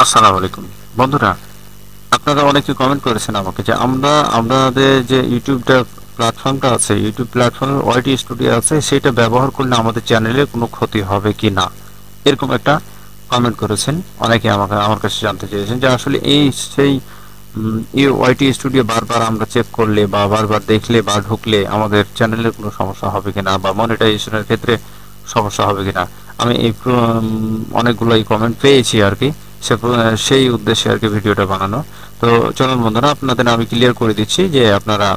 আসসালামু আলাইকুম বন্ধুরা, আপনারা অনেকে কমেন্ট করেছেন আমাকে যে আমাদের যে ইউটিউবটা প্ল্যাটফর্মটা আছে, ইউটিউব প্ল্যাটফর্মের ওয়াইটি স্টুডিও আছে, সেটা ব্যবহার করলে আমাদের চ্যানেলে কোনো ক্ষতি হবে কি না, এরকম একটা কমেন্ট করেছেন। অনেকে আমার কাছে জানতে চেয়েছেন যে আসলে সেই এই ওয়াইটি স্টুডিও বারবার আমরা চেক করলে বা বারবার দেখলে বা ঢুকলে আমাদের চ্যানেলের কোনো সমস্যা হবে কিনা বা মনিটাইজেশনের ক্ষেত্রে সমস্যা হবে কিনা। আমি অনেকগুলোই কমেন্ট পেয়েছি আর কি, সেই উদ্দেশ্যে আর কি ভিডিওটা বানানো। তো চলুন বন্ধুরা, আপনাদের আমি ক্লিয়ার করে দিচ্ছি যে আপনারা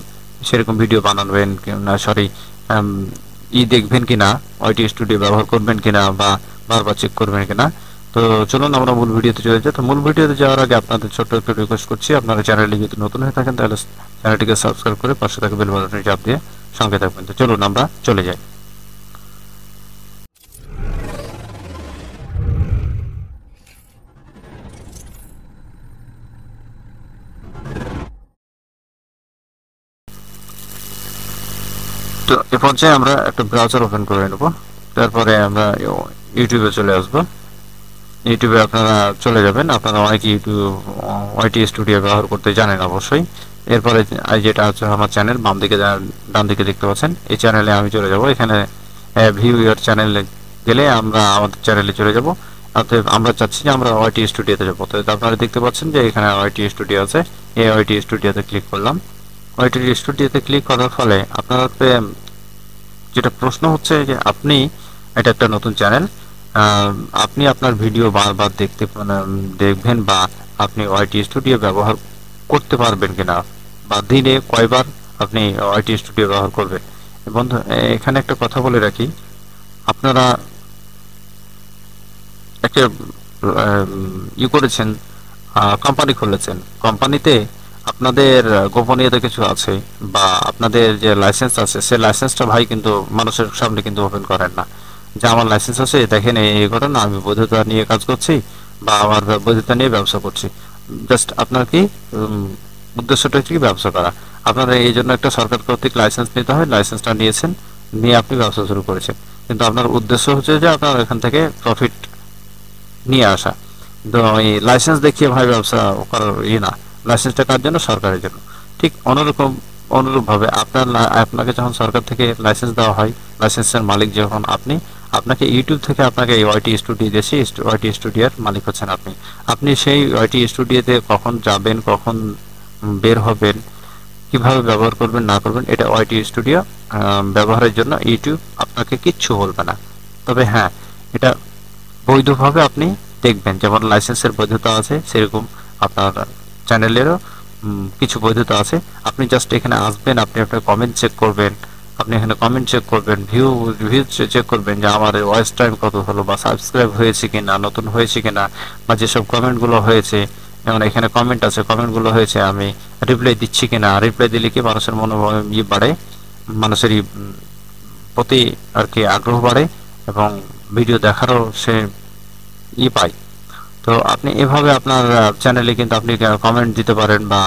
সেরকম ভিডিও বানাবেন না, সরি, দেখবেন কিনা, ওয়াইটি স্টুডিও ব্যবহার করবেন কিনা বা বারবার চেক করবেন কিনা। তো চলুন আমরা মূল ভিডিওতে চলে যাই। তো মূল ভিডিওতে যাওয়ার আগে আপনাদের ছোট্ট একটা রিকোয়েস্ট করছি, আপনারা চ্যানেলে যদি নতুন হয়ে থাকেন তাহলে চ্যানেলটিকে সাবস্ক্রাইব করে পাশে থাকা বেল বাটনে চাপ দিয়ে সঙ্গে থাকবেন। তো চলুন আমরা চলে যাই। তো এ পর্যায়ে আমরা একটা ব্রাউজার ওপেন করে নেব, তারপরে আমরা ইউটিউবে চলে আসবো। ইউটিউবে আপনারা চলে যাবেন, আপনারা অনেকে ইউটিউব ওয়াইটি স্টুডিও ব্যবহার করতে জানেন অবশ্যই। এরপরে যেটা হচ্ছে আমার চ্যানেল, বাম দিকে ডান দিকে দেখতে পাচ্ছেন, এই চ্যানেলে আমি চলে যাব। এখানে ভিউ ইউর চ্যানেলে গেলে আমরা আমাদের চ্যানেলে চলে যাব। অতএব আমরা চাচ্ছি যে আমরা ওয়াইটি স্টুডিওতে যাবো। তো আপনারা দেখতে পাচ্ছেন যে এখানে ওয়াইটি স্টুডিও আছে, এই ওয়াইটি স্টুডিওতে ক্লিক করলাম। ওয়াইটি স্টুডিওতে ক্লিক করার ফলে আপনার যেটা প্রশ্ন হচ্ছে যে আপনি, এটা একটা নতুন চ্যানেল, আপনি আপনার ভিডিও বারবার দেখবেন বা আপনি ওয়াইটি স্টুডিও ব্যবহার করতে পারবেন কিনা, বা দিনে কয়বার আপনি ওয়াইটি স্টুডিও ব্যবহার করবেন। বন্ধু, এখানে একটা কথা বলে রাখি, আপনারা একটা করেছেন, কোম্পানি খুলেছেন, কোম্পানিতে আপনাদের গোপনীয়তা কিছু আছে বা আপনাদের যে লাইসেন্স আছে, সেই লাইসেন্সটা ভাই কিন্তু মানুষের সামনে কিন্তু ওপেন করেন না যে আমার লাইসেন্স আছে, দেখেন এই ঘটনা, আমি বৈধতা নিয়ে কাজ করছি বা আমার বৈধতা নিয়ে ব্যবসা করছি। জাস্ট আপনার কি উদ্দেশ্যটা হচ্ছে কি ব্যবসা করা। আপনারা এই জন্য একটা সরকার কর্তৃক লাইসেন্স নিতে হয়, লাইসেন্সটা নিয়েছেন, নিয়ে আপনি ব্যবসা শুরু করেছেন, কিন্তু আপনার উদ্দেশ্য হচ্ছে যে আপনার এখান থেকে প্রফিট নিয়ে আসা। তো এই লাইসেন্স দেখিয়ে ভাই ব্যবসা করার না, লাইসেন্সটা কার জন্য? সরকারের জন্য। ঠিক অনুরূপভাবে আপনাকে যখন সরকার থেকে লাইসেন্স দেওয়া হয়, লাইসেন্সের মালিক যখন আপনি, আপনাকে ইউটিউব থেকে আপনাকে এই ওয়াইটি স্টুডিও দিয়েছে, ওয়াইটি স্টুডিওর মালিক হচ্ছেন আপনি। আপনি সেই ওয়াইটি স্টুডিওতে কখন যাবেন, কখন বের হবেন, কিভাবে ব্যবহার করবেন না করবেন, এটা ওয়াইটি স্টুডিও ব্যবহারের জন্য ইউটিউব আপনাকে কিচ্ছু বলবে না। তবে হ্যাঁ, এটা বৈধভাবে আপনি দেখবেন, যেমন লাইসেন্সের বৈধতা আছে সেরকম আপনার চ্যানেলেরও কিছু বৈধতা আছে। আপনি জাস্ট এখানে আসবেন, আপনি আপনার কমেন্ট চেক করবেন, আপনি এখানে কমেন্ট চেক করবেন, ভিউ চেক করবেন যে আমার ওয়াচ টাইম কত হলো বা সাবস্ক্রাইব হয়েছে কিনা, নতুন হয়েছে কিনা, বা যেসব কমেন্টগুলো হয়েছে, যেমন এখানে কমেন্ট আছে, কমেন্টগুলো হয়েছে আমি রিপ্লাই দিচ্ছি কিনা। রিপ্লাই দিলে কি মানুষের মনোভাব বাড়ে, মানুষের প্রতি আর কি আগ্রহ বাড়ে এবং ভিডিও দেখারও সে পায়। তো আপনি এভাবে আপনার চ্যানেলে কিন্তু আপনি কমেন্ট দিতে পারেন বা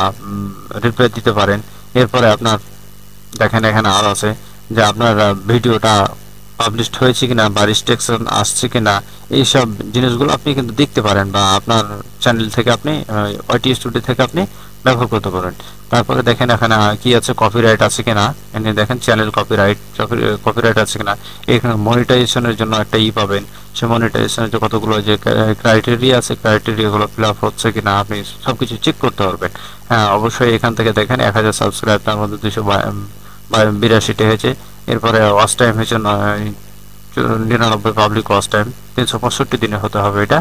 রিপ্লাই দিতে পারেন। এরপরে আপনার দেখেন এখানে আর আছে যে আপনার ভিডিওটা পাবলিশড হয়েছে কিনা বা রেস্ট্রিকশন আসছে কিনা, এইসব জিনিসগুলো আপনি কিন্তু দেখতে পারেন বা আপনার চ্যানেল থেকে আপনি ওয়াইটি স্টুডিও থেকে আপনি ব্যবহার করতে পারেন। তারপরে দেখেন এখানে কি আছে, কপিরাইট আছে কিনা, এখানে দেখেন চ্যানেল কপিরাইট আছে কিনা। এখানে মনিটাইজেশনের জন্য একটা পাবেন, সে মনিটাইজেশনের যে কতগুলো যে ক্রাইটেরিয়া আছে, ক্রাইটেরিয়াগুলো ফিল আপ হচ্ছে কিনা আপনি সবকিছু চেক করতে পারবেন। হ্যাঁ, অবশ্যই এখান থেকে দেখেন 1000 সাবস্ক্রাইব, তার মধ্যে 282 হয়েছে। এরপরে ওয়াচ টাইম হয়েছে 99 পাবলিক ওয়াচ টাইম, 365 দিনে হতে হবে এটা।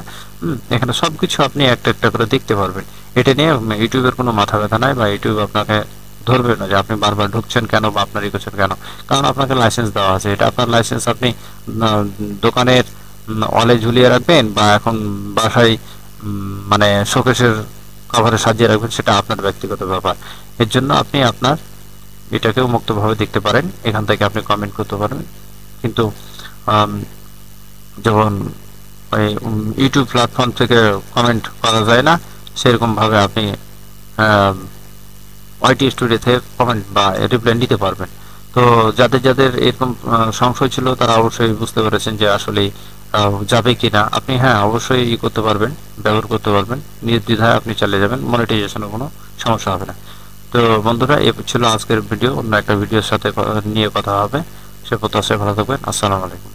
এখানে সবকিছু আপনি একটা একটা করে দেখতে পারবেন। এটা নিয়ে ইউটিউবের কোনো মাথা ব্যথা নাই বা ইউটিউব আপনাকে ধরবে না যে আপনি বারবার ঢুকছেন কেন বা আপনার করছেন কেন, কারণ আপনাকে লাইসেন্স দেওয়া আছে। এটা আপনার লাইসেন্স, আপনি দোকানের ওয়ালে ঝুলিয়ে রাখবেন বা এখন বাসায় মানে শোকেসের কভারে সাজিয়ে রাখবেন, সেটা আপনার ব্যক্তিগত ব্যাপার। এর জন্য আপনি আপনার এটাকেও মুক্তভাবে দেখতে পারেন, এখান থেকে আপনি কমেন্ট করতে পারেন। কিন্তু যখন ওই ইউটিউব প্ল্যাটফর্ম থেকে কমেন্ট করা যায় না, সেরকম ভাবে আপনি ওয়াইটি স্টুডিও থেকে কমেন্ট বা রিপ্লাই নিতে পারবেন। তো যাদের যাদের এরকম সংশয় ছিল তারা অবশ্যই বুঝতে পেরেছেন যে আসলে যাবে কিনা, আপনি হ্যাঁ অবশ্যই করতে পারবেন, ব্যবহার করতে পারবেন, নির্দ্বিধায় আপনি চালিয়ে যাবেন, মনিটাইজেশনের কোনো সমস্যা হবে না। তো বন্ধুরা, এ ছিল আজকের ভিডিও। অন্য একটা ভিডিওর সাথে নিয়ে কথা হবে। সে প্রত্যাশায় ভালো থাকবেন। আসসালামু আলাইকুম।